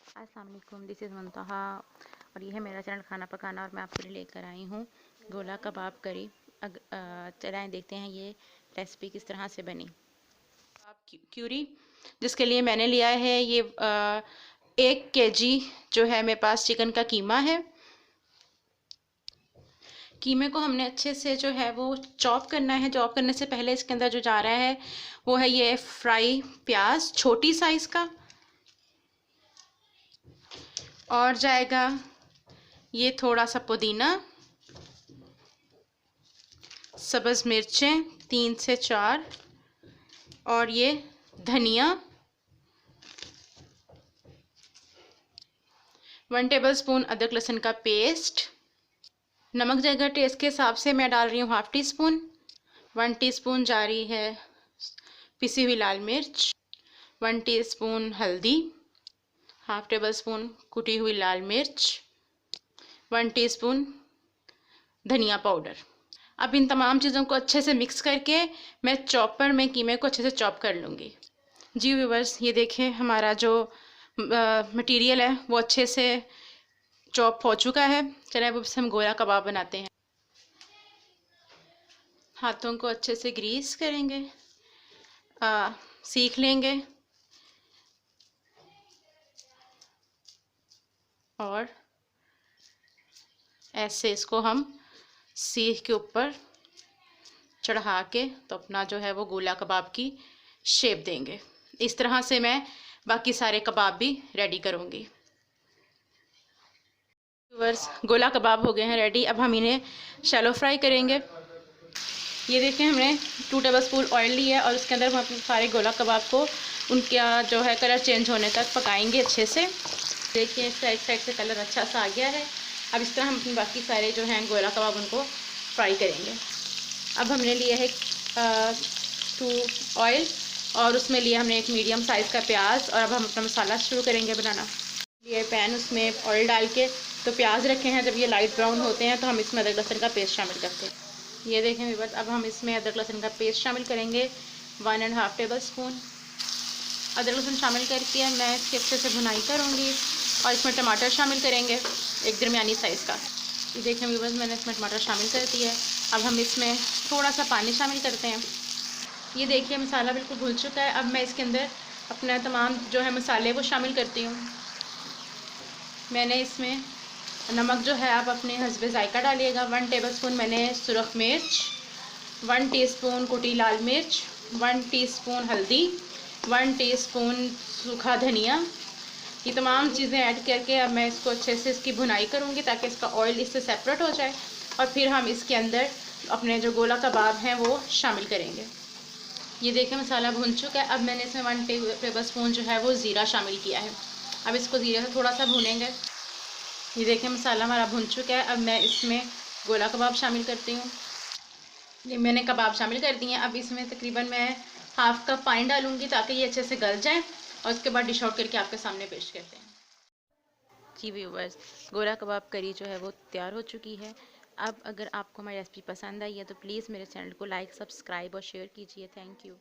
अस्सलाम वालेकुम, this is मुंतहा और ये है मेरा चैनल खाना पकाना और मैं आपके लिए लेकर आई हूँ गोला कबाब करी। चलाएँ देखते हैं ये रेसिपी किस तरह से बनी। क्यूरी जिसके लिए मैंने लिया है ये 1 kg जो है मेरे पास चिकन का कीमा है। कीमे को हमने अच्छे से जो है वो चॉप करना है। चॉप करने से पहले इसके अंदर जो जा रहा है वो है ये फ्राई प्याज छोटी साइज़ का, और जाएगा ये थोड़ा सा पुदीना, सब्ज़ मिर्चें 3 से 4, और ये धनिया 1 टेबलस्पून अदरक लहसुन का पेस्ट। नमक जाएगा टेस्ट के हिसाब से, मैं डाल रही हूँ ½ टीस्पून। 1 टीस्पून जा रही है पिसी हुई लाल मिर्च, 1 टीस्पून हल्दी, ½ टेबलस्पून कुटी हुई लाल मिर्च, 1 टीस्पून धनिया पाउडर। अब इन तमाम चीज़ों को अच्छे से मिक्स करके मैं चॉपर में कीमे को अच्छे से चॉप कर लूँगी। जी व्यूवर्स, ये देखें हमारा जो मटेरियल है वो अच्छे से चॉप हो चुका है। चलिए अब इससे हम गोला कबाब बनाते हैं। हाथों को अच्छे से ग्रीस करेंगे, सीख लेंगे और ऐसे इसको हम सीख के ऊपर चढ़ा के तो अपना जो है वो गोला कबाब की शेप देंगे। इस तरह से मैं बाकी सारे कबाब भी रेडी करूँगी। व्यूअर्स, गोला कबाब हो गए हैं रेडी। अब हम इन्हें शैलो फ्राई करेंगे। ये देखें हमने 2 टेबलस्पून ऑयल लिया है और उसके अंदर हम अपने सारे गोला कबाब को उनका जो है कलर चेंज होने तक पकाएंगे अच्छे से। देखिए साइड साइड से कलर अच्छा सा आ गया है। अब इस तरह हम अपने बाकी सारे जो हैं गोला कबाब उनको फ्राई करेंगे। अब हमने लिया है 2 ऑयल और उसमें लिया हमने एक मीडियम साइज़ का प्याज, और अब हम अपना मसाला शुरू करेंगे बनाना। ये पैन, उसमें ऑयल डाल के तो प्याज रखे हैं। जब ये लाइट ब्राउन होते हैं तो हम इसमें अदरक लहसुन का पेस्ट शामिल करते हैं। ये देखें व्यूअर्स, अब हम इसमें अदरक लहसुन का पेस्ट शामिल करेंगे 1½ टेबलस्पून। अदरक लहसुन शामिल करके मैं इसकी अच्छे से भुनाई करूँगी और इसमें टमाटर शामिल करेंगे एक दरमियानी साइज़ का। ये देखें व्यूअर्स, मैंने इसमें टमाटर शामिल कर दिया है। अब हम इसमें थोड़ा सा पानी शामिल करते हैं। ये देखिए मसाला बिल्कुल भुन चुका है। अब मैं इसके अंदर अपना तमाम जो है मसाले वो शामिल करती हूँ। मैंने इसमें नमक जो है आप अपने हस्बे ज़ायका डालिएगा। 1 टेबलस्पून मैंने सुरख मिर्च, 1 टीस्पून कुटी लाल मिर्च, 1 टीस्पून हल्दी, 1 टीस्पून सूखा धनिया। ये तमाम चीज़ें ऐड करके अब मैं इसको अच्छे से इसकी भुनाई करूँगी ताकि इसका ऑयल इससे सेपरेट हो जाए, और फिर हम इसके अंदर अपने जो गोला कबाब हैं वो शामिल करेंगे। ये देखें मसाला भुन चुका है। अब मैंने इसमें 1 टेबलस्पून जो है वो ज़ीरा शामिल किया है। अब इसको ज़ीरे से थोड़ा सा भूनेंगे। ये देखें मसाला हमारा भुन चुका है। अब मैं इसमें गोला कबाब शामिल करती हूँ। ये मैंने कबाब शामिल कर दिए हैं। अब इसमें तकरीबन मैं ½ कप पानी डालूँगी ताकि ये अच्छे से गल जाए, और उसके बाद डिश आउट करके आपके सामने पेश करते हैं। जी व्यूअर्स, गोला कबाब करी जो है वो तैयार हो चुकी है। अब अगर आपको हमारी रेसिपी पसंद आई है तो प्लीज़ मेरे चैनल को लाइक, सब्सक्राइब और शेयर कीजिए। Thank you.